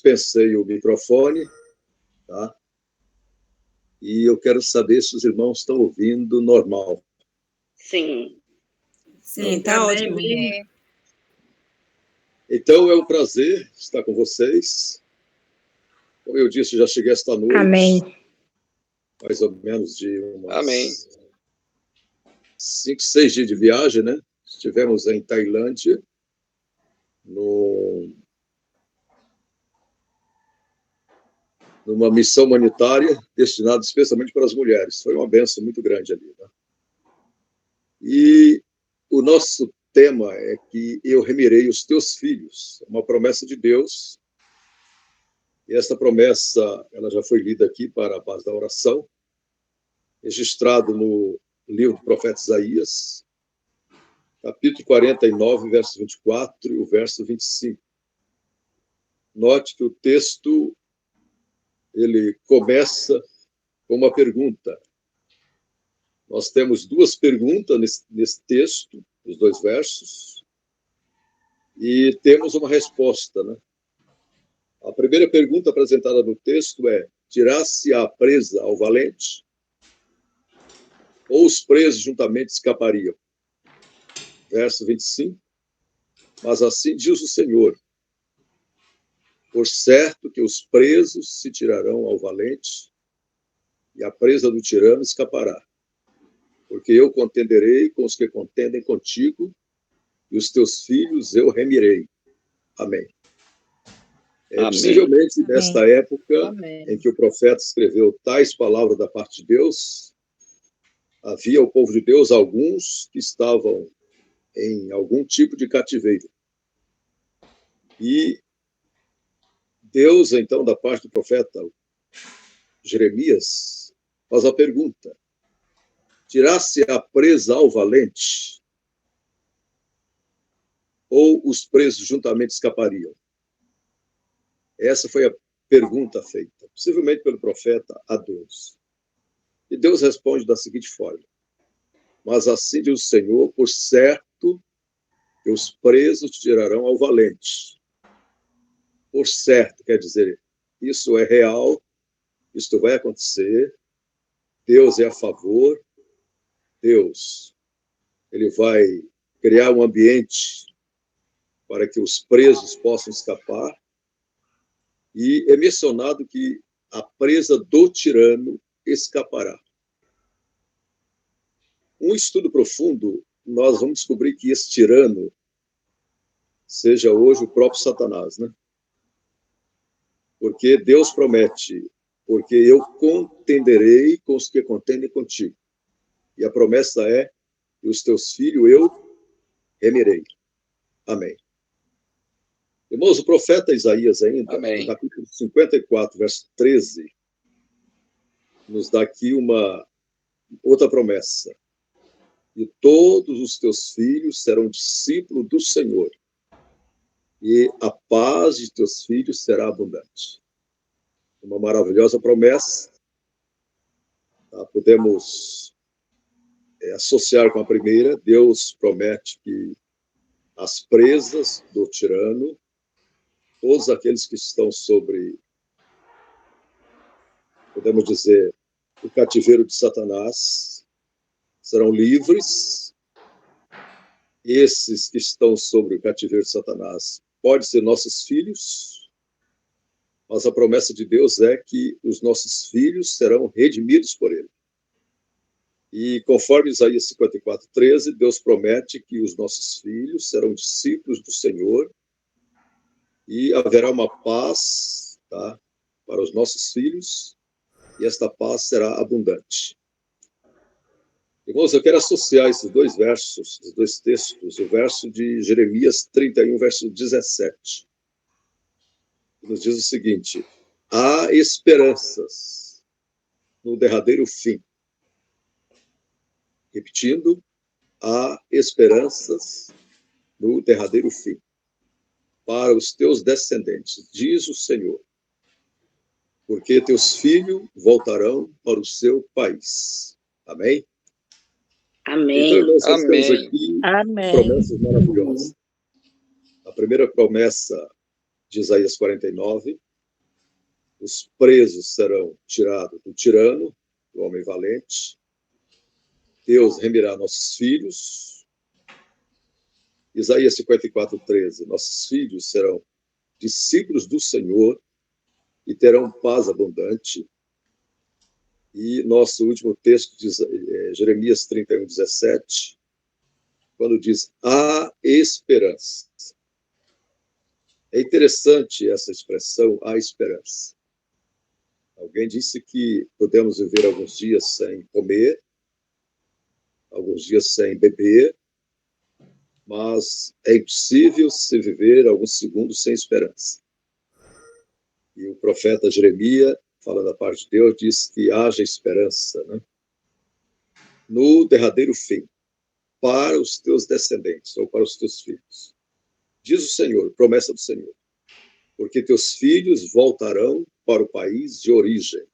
dispensei o microfone, tá? E eu quero saber se os irmãos estão ouvindo normal. Sim. Sim, está ótimo. Então, é um prazer estar com vocês. Como eu disse, já cheguei esta noite. Amém. Mais ou menos de umas 5, 6 dias de viagem, né? Estivemos em Tailândia, numa missão humanitária destinada especialmente para as mulheres. Foi uma bênção muito grande ali, né? E o nosso tema é que eu remirei os teus filhos, uma promessa de Deus. E essa promessa, ela já foi lida aqui para a base da oração, registrado no livro do profeta Isaías, capítulo 49, verso 24 e o verso 25. Note que o texto, ele começa com uma pergunta. Nós temos 2 perguntas nesse texto, os 2 versos, e temos uma resposta, né? A primeira pergunta apresentada no texto é: dirá-se a presa ao valente? Ou os presos juntamente escapariam? Verso 25. Mas assim diz o Senhor: por certo que os presos se tirarão ao valente, e a presa do tirano escapará. Porque eu contenderei com os que contendem contigo, e os teus filhos eu remirei. Amém. Amém. Possivelmente, nesta época Amém. em que o profeta escreveu tais palavras da parte de Deus, havia o povo de Deus, alguns que estavam em algum tipo de cativeiro. E Deus, então, da parte do profeta Jeremias, faz a pergunta: dirá-se a presa ao valente? Ou os presos juntamente escapariam? Essa foi a pergunta feita, possivelmente pelo profeta a Deus. E Deus responde da seguinte forma: mas assim diz o Senhor, por certo que os presos te tirarão ao valente. Por certo, quer dizer, isso é real, isto vai acontecer, Deus é a favor, Deus, ele vai criar um ambiente para que os presos possam escapar. E é mencionado que a presa do tirano escapará. Um estudo profundo, nós vamos descobrir que esse tirano seja hoje o próprio Satanás, né? Porque Deus promete: porque eu contenderei com os que contendem contigo. E a promessa é: e os teus filhos eu remirei. Amém. Irmãos, o profeta Isaías ainda, no capítulo 54, verso 13, nos dá aqui uma outra promessa: e todos os teus filhos serão discípulos do Senhor, e a paz de teus filhos será abundante. Uma maravilhosa promessa. Tá? Podemos associar com a primeira. Deus promete que as presas do tirano, todos aqueles que estão sobre, podemos dizer, o cativeiro de Satanás, serão livres. Esses que estão sobre o cativeiro de Satanás podem ser nossos filhos, mas a promessa de Deus é que os nossos filhos serão redimidos por ele. E conforme Isaías 54, 13, Deus promete que os nossos filhos serão discípulos do Senhor e haverá uma paz, tá, para os nossos filhos, e esta paz será abundante. Irmãos, eu quero associar esses 2 versos, esses 2 textos, o verso de Jeremias 31, verso 17, que nos diz o seguinte: há esperanças no derradeiro fim. Repetindo, há esperanças no derradeiro fim para os teus descendentes, diz o Senhor, porque teus filhos voltarão para o seu país. Amém? Amém. Então, irmãos, nós temos Amém. aqui Amém. promessas maravilhosas. A primeira promessa de Isaías 49, os presos serão tirados do tirano, do homem valente. Deus remirá nossos filhos. Isaías 54:13. Nossos filhos serão discípulos do Senhor e terão paz abundante. E nosso último texto diz Jeremias 31:17, quando diz: há esperança. É interessante essa expressão, há esperança. Alguém disse que podemos viver alguns dias sem comer, alguns dias sem beber, mas é impossível se viver alguns segundos sem esperança. E o profeta Jeremias, falando da parte de Deus, diz que haja esperança, né? No derradeiro fim, para os teus descendentes, ou para os teus filhos. Diz o Senhor, promessa do Senhor, porque teus filhos voltarão para o país de origem.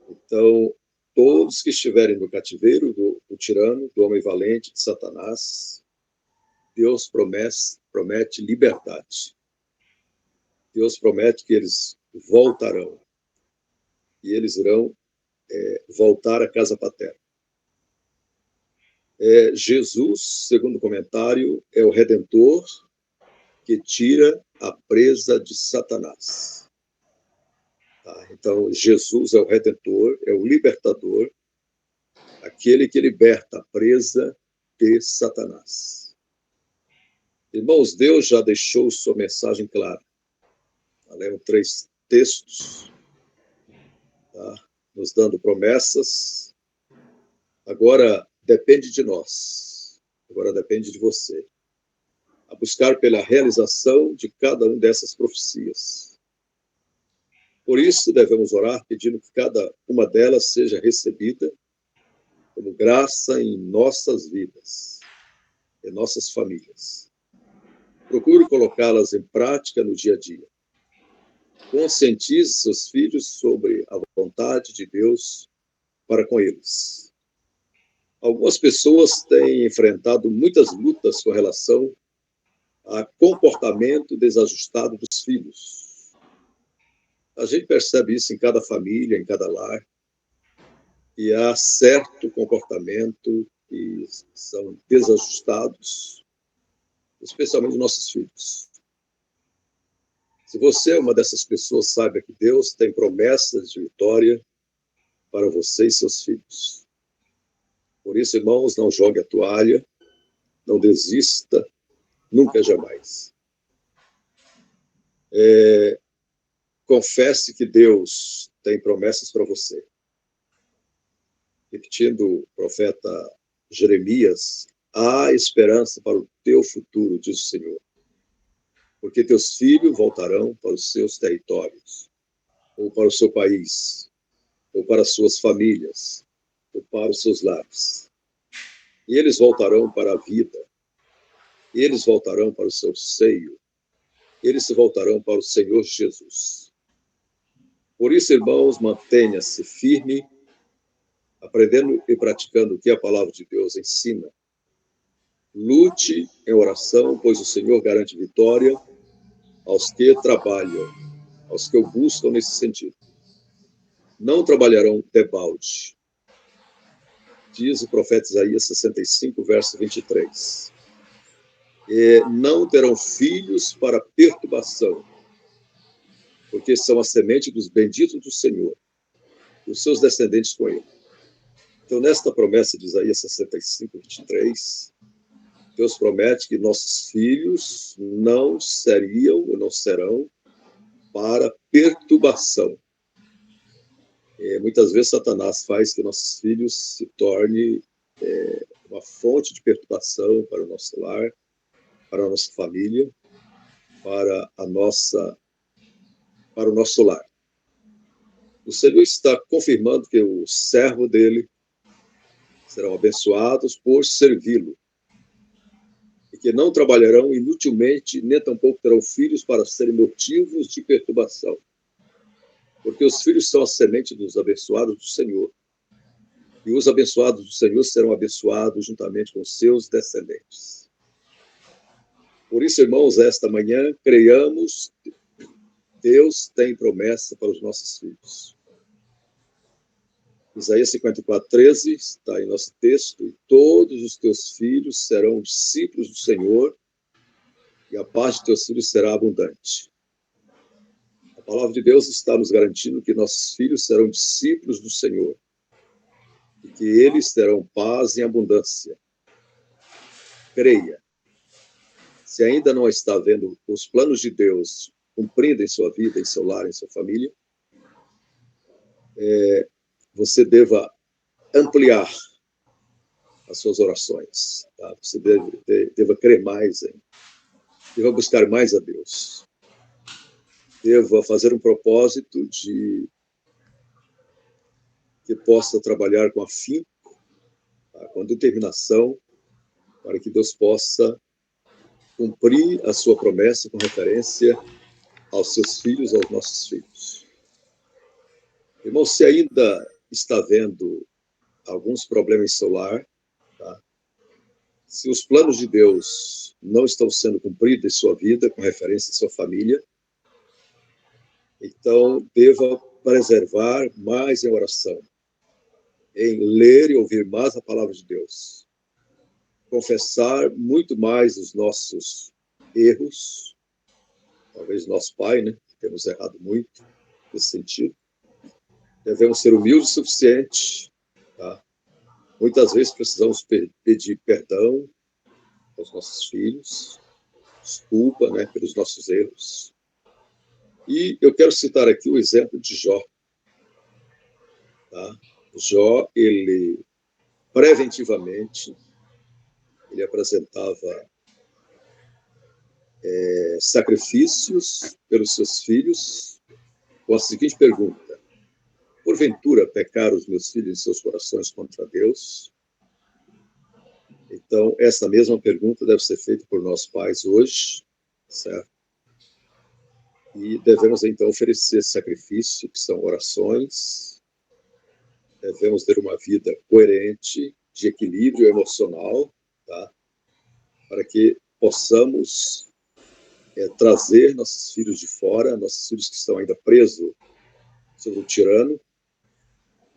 Então, todos que estiverem no cativeiro do tirano, do homem valente, de Satanás, Deus promete liberdade. Deus promete que eles voltarão. E eles irão voltar à casa paterna. Jesus, segundo o comentário, é o Redentor que tira a presa de Satanás. Tá? Então, Jesus é o Redentor, é o libertador, aquele que liberta a presa de Satanás. Irmãos, Deus já deixou sua mensagem clara. Lemos 3 textos, tá? Nos dando promessas. Agora depende de nós, agora depende de você, a buscar pela realização de cada uma dessas profecias. Por isso, devemos orar pedindo que cada uma delas seja recebida como graça em nossas vidas, em nossas famílias. Procure colocá-las em prática no dia a dia. Conscientize seus filhos sobre a vontade de Deus para com eles. Algumas pessoas têm enfrentado muitas lutas com relação a comportamento desajustado dos filhos. A gente percebe isso em cada família, em cada lar, e há certo comportamento que são desajustados, especialmente nossos filhos. Se você é uma dessas pessoas, saiba que Deus tem promessas de vitória para você e seus filhos. Por isso, irmãos, não jogue a toalha, não desista, nunca, jamais. Confesse que Deus tem promessas para você. Repetindo o profeta Jeremias, há esperança para o teu futuro, diz o Senhor. Porque teus filhos voltarão para os seus territórios, ou para o seu país, ou para as suas famílias, ou para os seus lares. E eles voltarão para a vida. E eles voltarão para o seu seio. Eles se voltarão para o Senhor Jesus. Por isso, irmãos, mantenha-se firme, aprendendo e praticando o que a palavra de Deus ensina. Lute em oração, pois o Senhor garante vitória aos que trabalham, aos que o buscam nesse sentido. Não trabalharão debalde. Diz o profeta Isaías 65, verso 23. Não terão filhos para perturbação, porque são a semente dos benditos do Senhor, e os seus descendentes com ele. Então, nesta promessa de Isaías 65, 23, Deus promete que nossos filhos não seriam ou não serão para perturbação. Muitas vezes Satanás faz que nossos filhos se tornem uma fonte de perturbação para o nosso lar, para a nossa família, para o nosso lar. O Senhor está confirmando que o servo dele serão abençoados por servi-lo, e que não trabalharão inutilmente, nem tampouco terão filhos para serem motivos de perturbação, porque os filhos são a semente dos abençoados do Senhor, e os abençoados do Senhor serão abençoados juntamente com seus descendentes. Por isso, irmãos, esta manhã, creiamos Deus tem promessa para os nossos filhos. Isaías 54:13 está em nosso texto: e todos os teus filhos serão discípulos do Senhor, e a paz de teus filhos será abundante. A palavra de Deus está nos garantindo que nossos filhos serão discípulos do Senhor, e que eles terão paz em abundância. Creia. Se ainda não está vendo os planos de Deus cumprindo em sua vida, em seu lar, em sua família, você deva ampliar as suas orações. Tá? Você deva crer mais, deva buscar mais a Deus. Deva fazer um propósito de que possa trabalhar com afinco, tá? Com determinação, para que Deus possa cumprir a sua promessa com referência aos seus filhos, aos nossos filhos. Irmão, se ainda está vendo alguns problemas em seu lar, tá? Se os planos de Deus não estão sendo cumpridos em sua vida, com referência à sua família, então deva preservar mais em oração, em ler e ouvir mais a palavra de Deus, confessar muito mais os nossos erros, talvez nosso pai, né? Temos errado muito nesse sentido. Devemos ser humildes o suficiente, tá? Muitas vezes precisamos pedir perdão aos nossos filhos, desculpa, né, pelos nossos erros. E eu quero citar aqui o exemplo de Jó. Tá? Jó, ele preventivamente, ele apresentava sacrifícios pelos seus filhos com a seguinte pergunta: porventura pecaram os meus filhos em seus corações contra Deus? Então, essa mesma pergunta deve ser feita por nós pais hoje, certo? E devemos, então, oferecer esse sacrifício, que são orações. Devemos ter uma vida coerente, de equilíbrio emocional, tá? Para que possamos trazer nossos filhos de fora, nossos filhos que estão ainda presos sobre o tirano.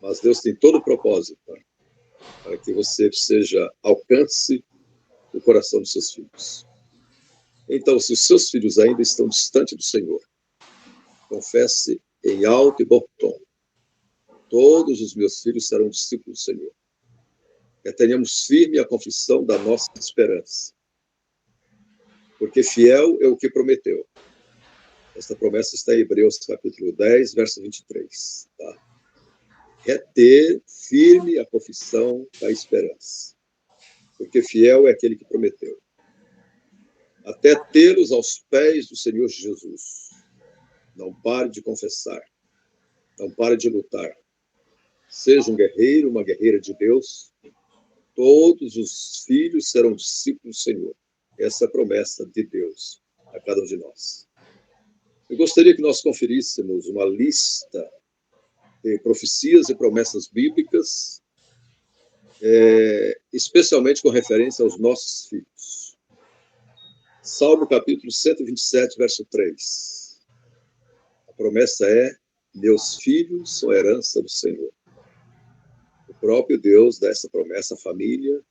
Mas Deus tem todo o propósito, tá? Para que você alcance o coração dos seus filhos. Então, se os seus filhos ainda estão distantes do Senhor, confesse em alto e bom tom: todos os meus filhos serão discípulos do Senhor. Tenhamos firme a confissão da nossa esperança, porque fiel é o que prometeu. Esta promessa está em Hebreus capítulo 10, verso 23. Tá? Ter firme a confissão da esperança, porque fiel é aquele que prometeu. Até tê-los aos pés do Senhor Jesus. Não pare de confessar. Não pare de lutar. Seja um guerreiro, uma guerreira de Deus. Todos os filhos serão discípulos do Senhor. Essa é a promessa de Deus a cada um de nós. Eu gostaria que nós conferíssemos uma lista de profecias e promessas bíblicas, especialmente com referência aos nossos filhos. Salmo capítulo 127, verso 3. A promessa é: meus filhos são herança do Senhor. O próprio Deus dá essa promessa à família,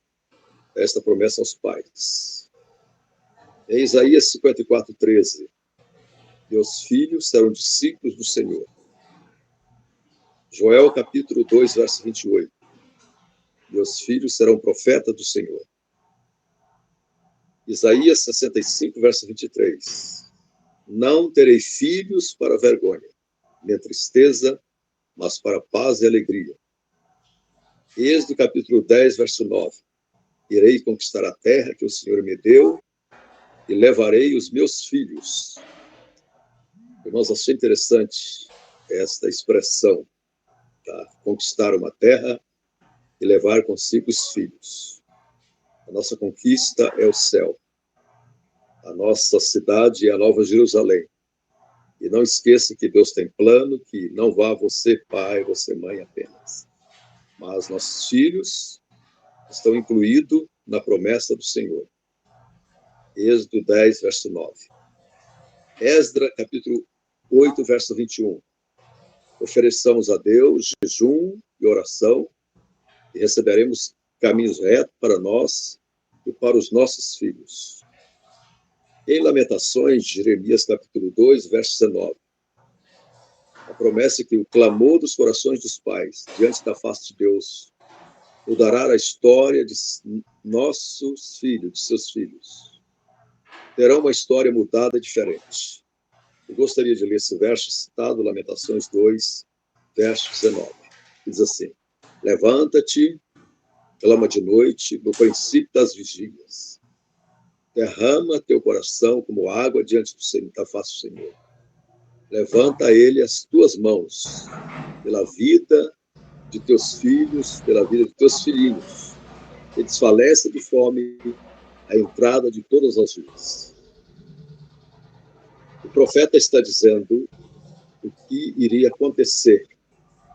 dá essa promessa aos pais. Em Isaías 54, 13, meus filhos serão discípulos do Senhor. Joel capítulo 2, verso 28, meus filhos serão profetas do Senhor. Isaías 65, verso 23, não terei filhos para vergonha, nem tristeza, mas para paz e alegria. Êxodo capítulo 10, verso 9, irei conquistar a terra que o Senhor me deu e levarei os meus filhos. Irmãos, achei interessante esta expressão, tá? Conquistar uma terra e levar consigo os filhos. A nossa conquista é o céu. A nossa cidade é a Nova Jerusalém. E não esqueça que Deus tem plano, que não vá você pai, você mãe apenas. Mas nossos filhos estão incluídos na promessa do Senhor. Êxodo 10, verso 9. Esdras, capítulo 8, verso 21. Ofereçamos a Deus jejum e oração e receberemos caminhos retos para nós e para os nossos filhos. Em Lamentações, Jeremias capítulo 2, verso 19. A promessa é que o clamor dos corações dos pais diante da face de Deus mudará a história de nossos filhos, de seus filhos. Terão uma história mudada diferente. Eu gostaria de ler esse verso citado, Lamentações 2, verso 19. Diz assim: levanta-te, clama de noite, no princípio das vigílias. Derrama teu coração como água diante da face do Senhor. Levanta a ele as tuas mãos, pela vida de teus filhos, pela vida de teus filhinhos, e desfalece de fome a entrada de todas as ruas. O profeta está dizendo o que iria acontecer.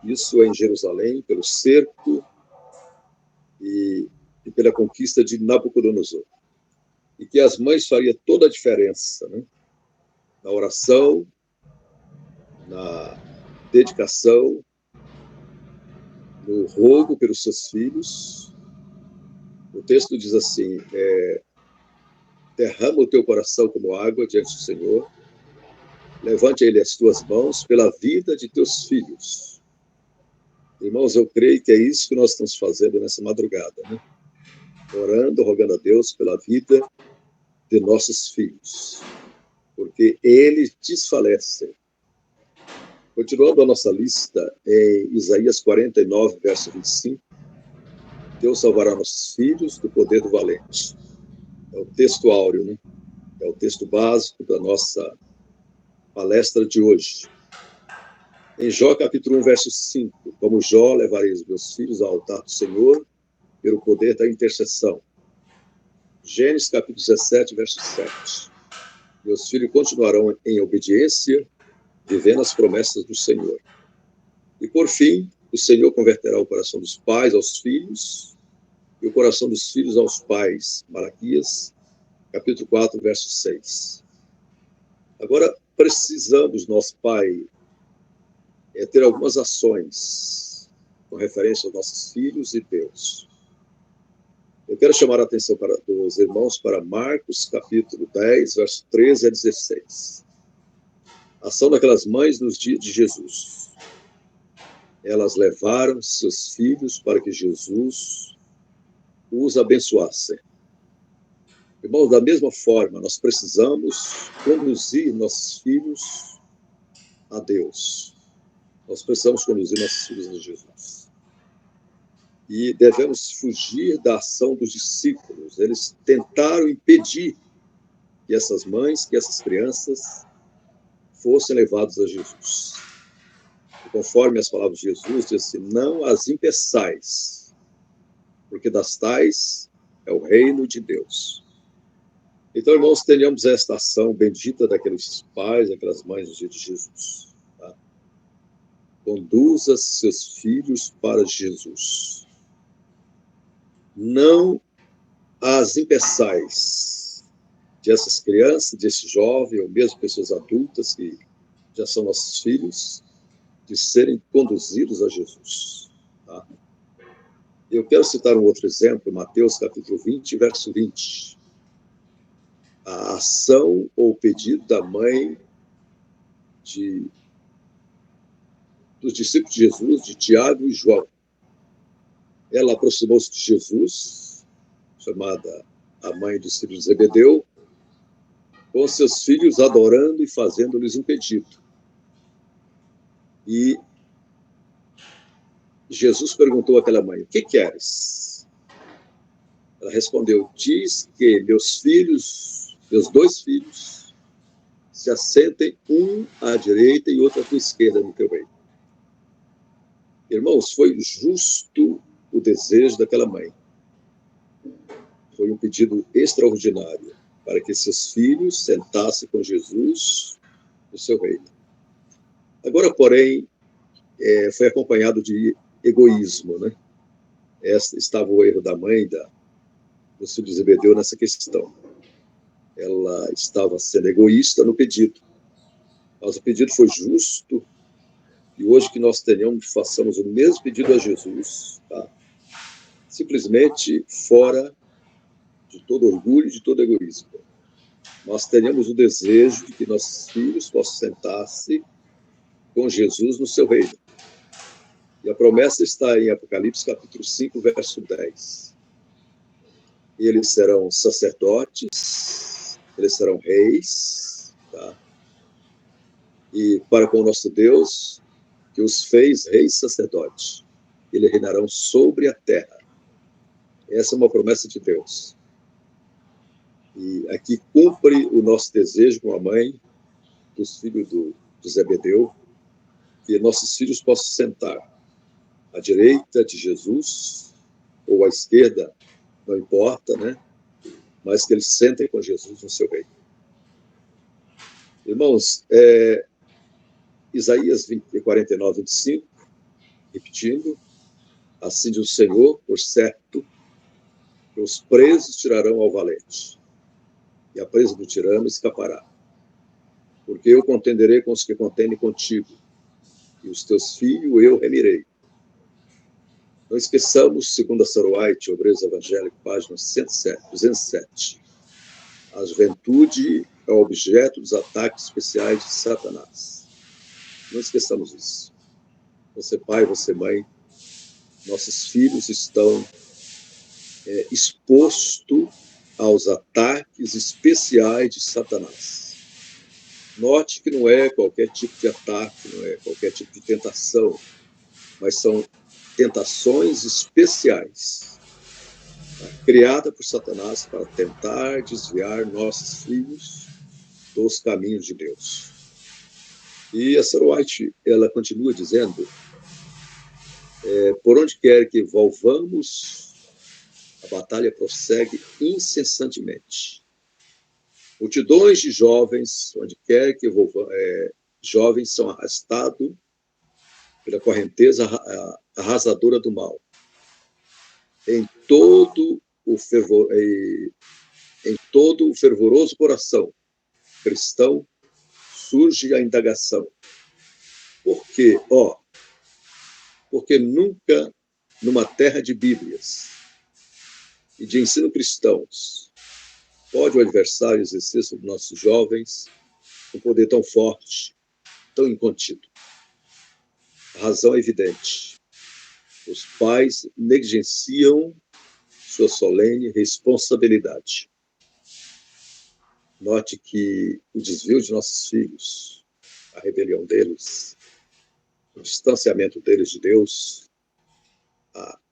Isso é em Jerusalém, pelo cerco e pela conquista de Nabucodonosor. E que as mães fariam toda a diferença, né? Na oração, na dedicação, no rogo pelos seus filhos. O texto diz assim: derrama o teu coração como água diante do Senhor, levante a ele as tuas mãos pela vida de teus filhos. Irmãos, eu creio que é isso que nós estamos fazendo nessa madrugada, né? Orando, rogando a Deus pela vida de nossos filhos, porque eles desfalecem. Continuando a nossa lista, em Isaías 49, verso 25, Deus salvará nossos filhos do poder do valente. É o texto áureo, né? É o texto básico da nossa palestra de hoje. Em Jó, capítulo 1, verso 5, como Jó, levarei os meus filhos ao altar do Senhor, pelo poder da intercessão. Gênesis, capítulo 17, verso 7. Meus filhos continuarão em obediência, vivendo as promessas do Senhor. E, por fim, o Senhor converterá o coração dos pais aos filhos e o coração dos filhos aos pais. Malaquias, capítulo 4, verso 6. Agora, precisamos, nosso Pai, ter algumas ações com referência aos nossos filhos e Deus. Eu quero chamar a atenção dos irmãos para Marcos, capítulo 10, verso 13 a 16. A ação daquelas mães nos dias de Jesus. Elas levaram seus filhos para que Jesus os abençoasse. Irmãos, da mesma forma, nós precisamos conduzir nossos filhos a Deus. Nós precisamos conduzir nossos filhos a Jesus. E devemos fugir da ação dos discípulos. Eles tentaram impedir que essas mães, que essas crianças fossem levados a Jesus. E conforme as palavras de Jesus, diz assim: não as impeçais, porque das tais é o reino de Deus. Então, irmãos, tenhamos esta ação bendita daqueles pais, daquelas mães no dia de Jesus. Tá? Conduza seus filhos para Jesus. Não as impeçais dessas crianças, desse jovem, ou mesmo pessoas adultas que já são nossos filhos, de serem conduzidos a Jesus. Tá? Eu quero citar um outro exemplo, Mateus capítulo 20, verso 20. A ação ou pedido da mãe dos discípulos de Jesus, de Tiago e João. Ela aproximou-se de Jesus, chamada a mãe dos filhos de Zebedeu, com seus filhos adorando e fazendo-lhes um pedido. E Jesus perguntou àquela mãe: o que queres? Ela respondeu: diz que meus dois filhos, se assentem, um à direita e outro à tua esquerda no teu reino. Irmãos, foi justo o desejo daquela mãe. Foi um pedido extraordinário para que seus filhos sentassem com Jesus no seu reino. Agora, porém, foi acompanhado de egoísmo, né? Estava o erro da mãe dos filhos de Zebedeu nessa questão. Ela estava sendo egoísta no pedido. Mas o pedido foi justo, e hoje que nós façamos o mesmo pedido a Jesus, tá? Simplesmente fora de todo orgulho e de todo egoísmo. Nós tenhamos o desejo de que nossos filhos possam sentar-se com Jesus no seu reino. E a promessa está em Apocalipse capítulo 5, verso 10. Eles serão sacerdotes, eles serão reis, tá? E para com o nosso Deus, que os fez reis sacerdotes, eles reinarão sobre a terra. Essa é uma promessa de Deus. E aqui cumpre o nosso desejo com a mãe dos filhos de Zebedeu, que nossos filhos possam sentar à direita de Jesus, ou à esquerda, não importa, né? Mas que eles sentem com Jesus no seu reino. Irmãos, Isaías 49, 25, repetindo, assim diz o Senhor, por certo, que os presos tirarão ao valente, e a presa do tirano escapará. Porque eu contenderei com os que contendem contigo, e os teus filhos eu remirei. Não esqueçamos, segundo a Sarah White, Obreiros Evangélicos, página 207, a juventude é o objeto dos ataques especiais de Satanás. Não esqueçamos isso. Você pai, você mãe, nossos filhos estão expostos aos ataques especiais de Satanás. Note que não é qualquer tipo de ataque, não é qualquer tipo de tentação, mas são tentações especiais, criadas por Satanás para tentar desviar nossos filhos dos caminhos de Deus. E a Sarah White, ela continua dizendo, por onde quer que volvamos, a batalha prossegue incessantemente. Multidões de jovens, onde quer que volvamos, jovens são arrastados pela correnteza arrasadora do mal. Em todo o fervoroso coração cristão surge a indagação. Por quê? Porque nunca numa terra de Bíblias e de ensino cristãos pode o adversário exercer sobre nossos jovens um poder tão forte, tão incontido. A razão é evidente. Os pais negligenciam sua solene responsabilidade. Note que o desvio de nossos filhos, a rebelião deles, o distanciamento deles de Deus,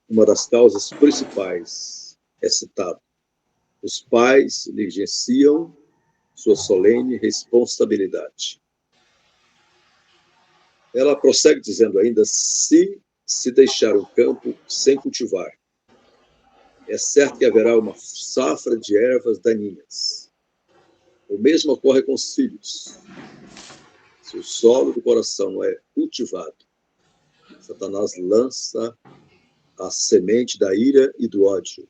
uma das causas principais é citado. Os pais negligenciam sua solene responsabilidade. Ela prossegue dizendo ainda, se deixar o campo sem cultivar, é certo que haverá uma safra de ervas daninhas. O mesmo ocorre com os filhos. Se o solo do coração não é cultivado, Satanás lança a semente da ira e do ódio,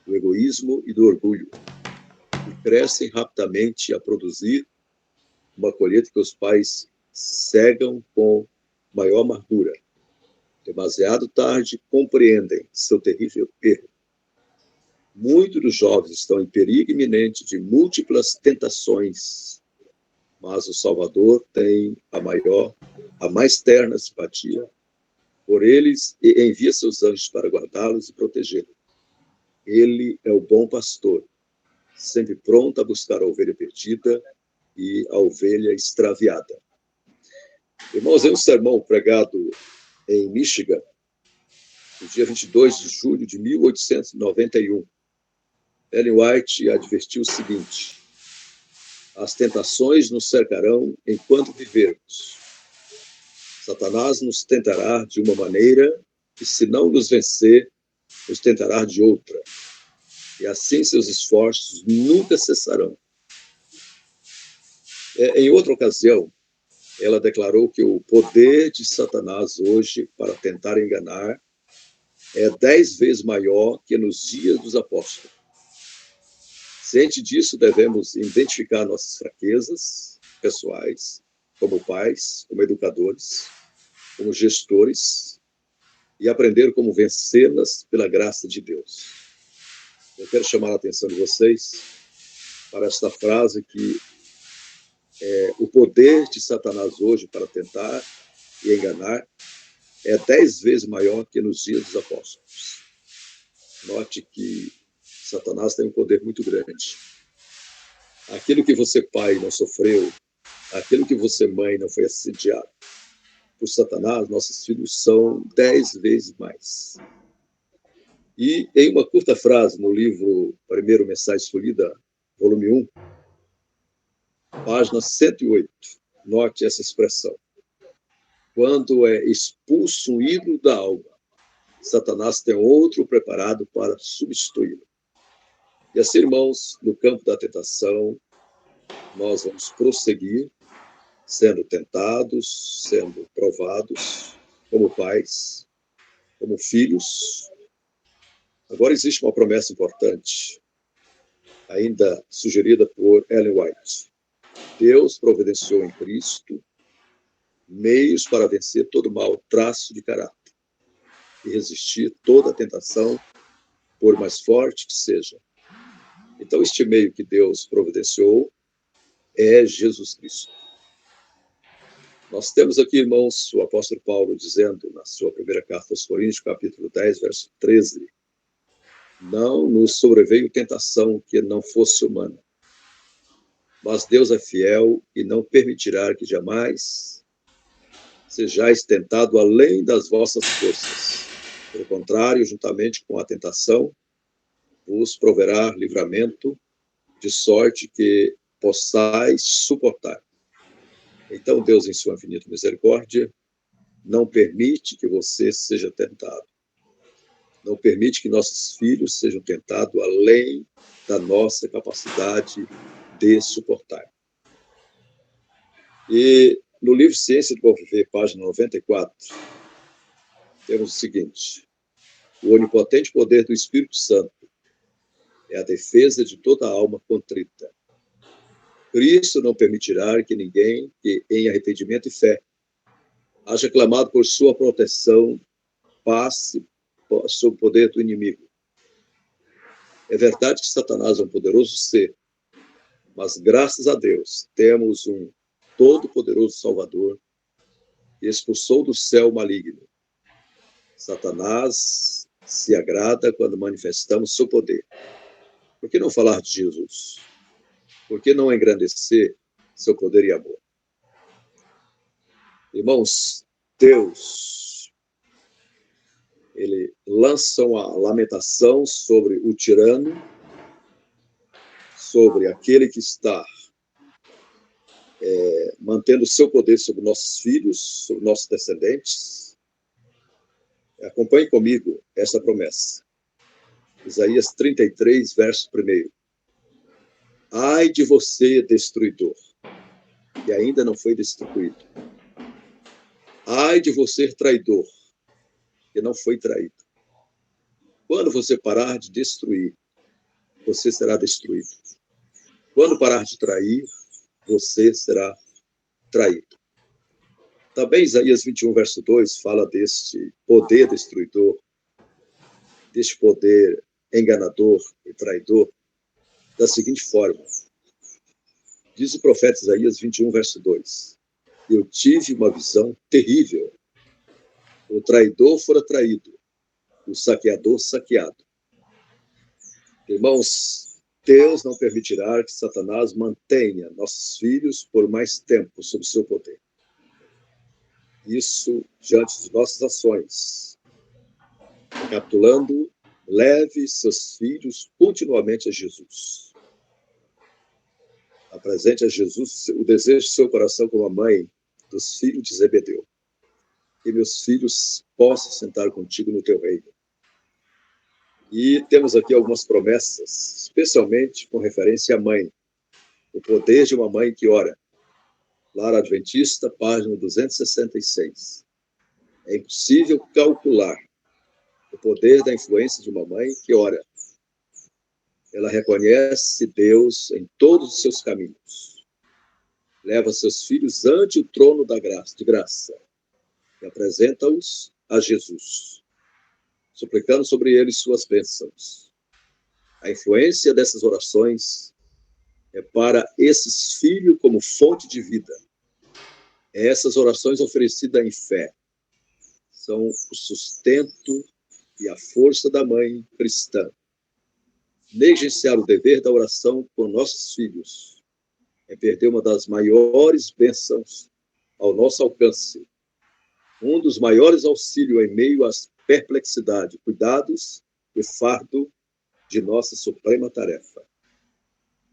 do egoísmo e do orgulho, e crescem rapidamente a produzir uma colheita que os pais cegam com maior amargura. Demasiado tarde compreendem seu terrível erro. Muitos dos jovens estão em perigo iminente de múltiplas tentações, mas o Salvador tem a mais terna simpatia por eles e envia seus anjos para guardá-los e protegê-los. Ele é o bom pastor, sempre pronto a buscar a ovelha perdida e a ovelha extraviada. Irmãos, é um sermão pregado em Michigan, no dia 22 de julho de 1891. Ellen White advertiu o seguinte: as tentações nos cercarão enquanto vivermos. Satanás nos tentará de uma maneira e, se não nos vencer, nos tentará de outra. E assim seus esforços nunca cessarão. Em outra ocasião, ela declarou que o poder de Satanás hoje para tentar enganar é 10 vezes maior que nos dias dos apóstolos. Ciente disso, devemos identificar nossas fraquezas pessoais como pais, como educadores, como gestores, e aprender como vencê-las pela graça de Deus. Eu quero chamar a atenção de vocês para esta frase que o poder de Satanás hoje para tentar e enganar é 10 vezes maior que nos dias dos apóstolos. Note que Satanás tem um poder muito grande. Aquilo que você, pai, não sofreu, aquilo que você, mãe, não foi assediado por Satanás, nossos filhos são 10 vezes mais. E em uma curta frase no livro Primeiro Mensagem Escolhida, volume 1, página 108, note essa expressão. Quando é expulso um ídolo da alma, Satanás tem outro preparado para substituí-lo. E assim, irmãos, no campo da tentação, nós vamos prosseguir, sendo tentados, sendo provados, como pais, como filhos. Agora existe uma promessa importante, ainda sugerida por Ellen White. Deus providenciou em Cristo meios para vencer todo mau traço de caráter e resistir toda a tentação, por mais forte que seja. Então, este meio que Deus providenciou é Jesus Cristo. Nós temos aqui, irmãos, o apóstolo Paulo dizendo na sua primeira carta aos Coríntios, capítulo 10, verso 13, não nos sobreveio tentação que não fosse humana, mas Deus é fiel e não permitirá que jamais sejais tentado além das vossas forças. Pelo contrário, juntamente com a tentação, vos proverá livramento, de sorte que possais suportar. Então, Deus, em sua infinita misericórdia, não permite que você seja tentado. Não permite que nossos filhos sejam tentados além da nossa capacidade de suportar. E no livro Ciência do Bom Viver, página 94, temos o seguinte: o onipotente poder do Espírito Santo é a defesa de toda a alma contrita. Cristo não permitirá que ninguém que, em arrependimento e fé, haja clamado por sua proteção, passe sob o poder do inimigo. É verdade que Satanás é um poderoso ser, mas graças a Deus temos um todo-poderoso Salvador que expulsou do céu o maligno. Satanás se agrada quando manifestamos seu poder. Por que não falar de Jesus? Por que não engrandecer seu poder e amor? Irmãos, Deus, ele lança uma lamentação sobre o tirano, sobre aquele que está mantendo seu poder sobre nossos filhos, sobre nossos descendentes. Acompanhe comigo essa promessa. Isaías 33, verso 1. Ai de você, destruidor, que ainda não foi destruído. Ai de você, traidor, que não foi traído. Quando você parar de destruir, você será destruído. Quando parar de trair, você será traído. Também Isaías 21, verso 2, fala deste poder destruidor, deste poder enganador e traidor, da seguinte forma. Diz o profeta Isaías 21, verso 2. Eu tive uma visão terrível. O traidor fora traído, o saqueador saqueado. Irmãos, Deus não permitirá que Satanás mantenha nossos filhos por mais tempo sob seu poder. Isso diante de nossas ações. Recapitulando, leve seus filhos continuamente a Jesus. Apresente a Jesus o desejo de seu coração como a mãe dos filhos de Zebedeu. Que meus filhos possam sentar contigo no teu reino. E temos aqui algumas promessas, especialmente com referência à mãe. O poder de uma mãe que ora. Lar Adventista, página 266. É impossível calcular o poder da influência de uma mãe que ora. Ela reconhece Deus em todos os seus caminhos. leva seus filhos ante o trono de graça e apresenta-os a Jesus, suplicando sobre eles suas bênçãos. A influência dessas orações é para esses filhos como fonte de vida. Essas orações oferecidas em fé são o sustento e a força da mãe cristã. Negligenciar o dever da oração por nossos filhos é perder uma das maiores bênçãos ao nosso alcance, um dos maiores auxílios em meio às perplexidades, cuidados e fardo de nossa suprema tarefa.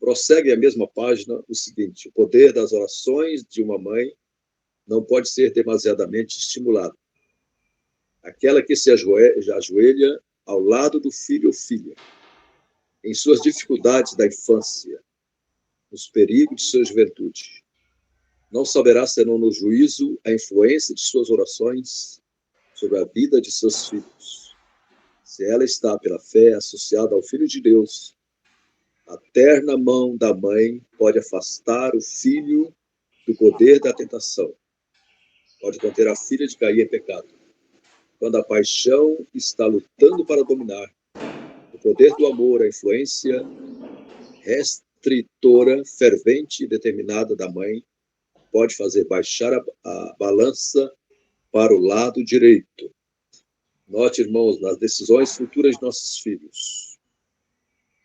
Prossegue a mesma página o seguinte: o poder das orações de uma mãe não pode ser demasiadamente estimulado. Aquela que se ajoelha ao lado do filho ou filha, em suas dificuldades da infância, nos perigos de sua juventude, não saberá senão no juízo a influência de suas orações sobre a vida de seus filhos. Se ela está pela fé associada ao Filho de Deus, a terna mão da mãe pode afastar o filho do poder da tentação, pode conter a filha de cair em pecado. Quando a paixão está lutando para dominar, o poder do amor, a influência restritora, fervente e determinada da mãe, pode fazer baixar a balança para o lado direito. Note, irmãos, nas decisões futuras de nossos filhos,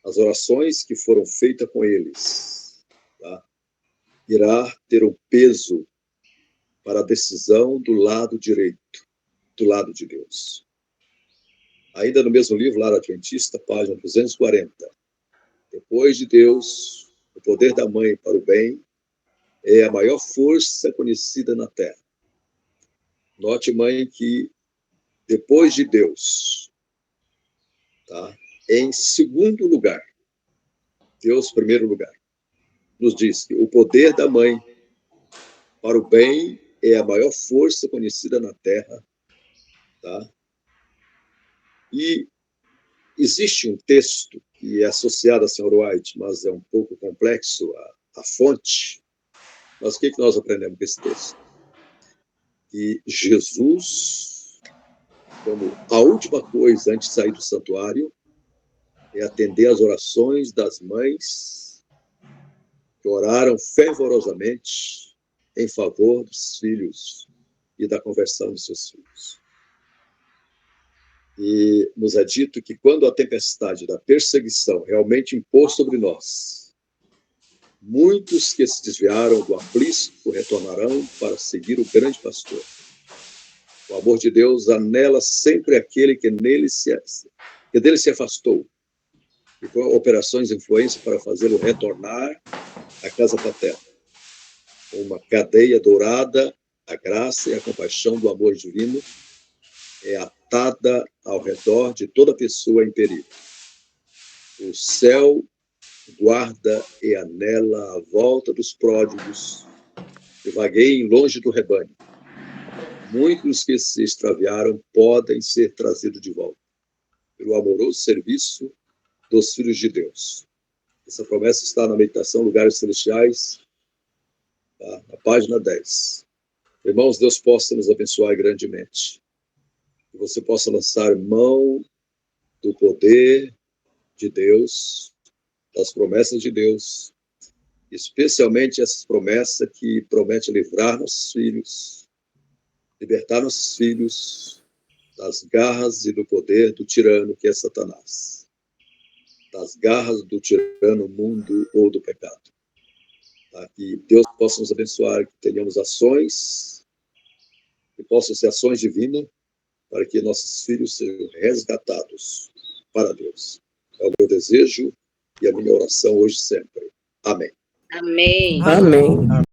as orações que foram feitas com eles, tá? Irá ter um peso para a decisão do lado direito, do lado de Deus. Ainda no mesmo livro, Lar Adventista, página 240. Depois de Deus, o poder da mãe para o bem é a maior força conhecida na Terra. Note, mãe, que depois de Deus, tá? Em segundo lugar, Deus, primeiro lugar, nos diz que o poder da mãe para o bem é a maior força conhecida na Terra, tá? E existe um texto que é associado a Sr. White, mas é um pouco complexo a fonte. Mas o que nós aprendemos com esse texto? Que Jesus, como a última coisa antes de sair do santuário, é atender às orações das mães que oraram fervorosamente em favor dos filhos e da conversão dos seus filhos. E nos é dito que quando a tempestade da perseguição realmente impôs sobre nós, muitos que se desviaram do aprisco retornarão para seguir o grande pastor. O amor de Deus anela sempre aquele que dele se afastou, e com operações de influência para fazê-lo retornar à casa paterna. Uma cadeia dourada, a graça e a compaixão do amor divino é atada ao redor de toda pessoa em perigo. O céu guarda e anela a volta dos pródigos que vagueiam longe do rebanho. Muitos que se extraviaram podem ser trazidos de volta pelo amoroso serviço dos filhos de Deus. Essa promessa está na meditação Lugares Celestiais, tá? Na página 10. Irmãos, Deus possa nos abençoar grandemente. Que você possa lançar mão do poder de Deus, das promessas de Deus, especialmente essas promessas que prometem livrar nossos filhos, libertar nossos filhos das garras e do poder do tirano que é Satanás, das garras do tirano mundo ou do pecado. Tá? Que Deus possa nos abençoar, que tenhamos ações, que possam ser ações divinas, para que nossos filhos sejam resgatados para Deus. É o meu desejo e a minha oração hoje e sempre. Amém. Amém. Amém.